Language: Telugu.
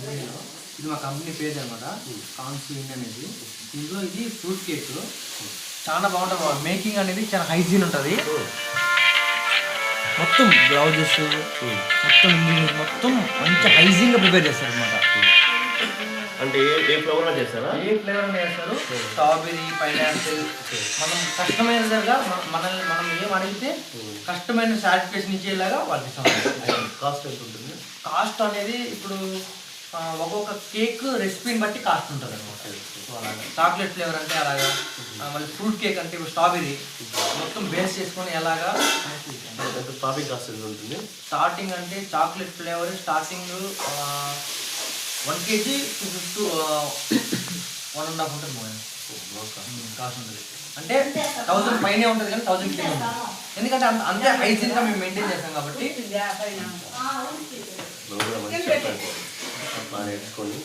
కంపెనీలో. ఇది మా కంపెనీ పేరు అనమాట, కాన్స్విన్ అనేది. దీంట్లో ఇది ఫ్రూట్ కేక్ చాలా బాగుంటుంది. మేకింగ్ అనేది చాలా హైజీన్ ఉంటుంది. మొత్తం బ్లౌజెస్ మొత్తం ఇంజనీర్ మొత్తం మంచి హైజీన్గా ప్రిపేర్ చేస్తారు అనమాట. అంటే ఏ ఫ్లేవర్లో చేస్తారా? ఏ ఫ్లేవర్లో చేస్తారు. Strawberry, pineapple. మనం కస్టమైజర్గా మనం ఏం అడిగితే కస్టమైజ్ సాటిస్ఫాక్షన్ ఇచ్చేలాగా వాళ్ళకి ఇస్తాం. కాస్ట్ ఎంత ఉంటుంది? కాస్ట్ అనేది ఇప్పుడు ఒక్కొక్క కేక్ రెసిపీని బట్టి కాస్ట్ ఉంటుంది అనమాట. అలాగా చాక్లెట్ ఫ్లేవర్ అంటే అలాగా, మళ్ళీ ఫ్రూట్ కేక్ అంటే ఇప్పుడు స్ట్రాబెరీ మొత్తం బేస్ చేసుకొని ఎలాగా. స్టార్టింగ్ కాస్ట్ ఎంత ఉంటుంది? స్టార్టింగ్ అంటే chocolate flavour starting 1 kg to 1.5 ఉంటుంది కాస్ట్ ఉంటుంది. అంటే 1000 పైనే ఉంటుంది కానీ 1000 కిలో ఉంటుంది. ఎందుకంటే అంతే హైజీన్గా మేము మెయింటైన్ చేస్తాం కాబట్టి. నేర్చుకొని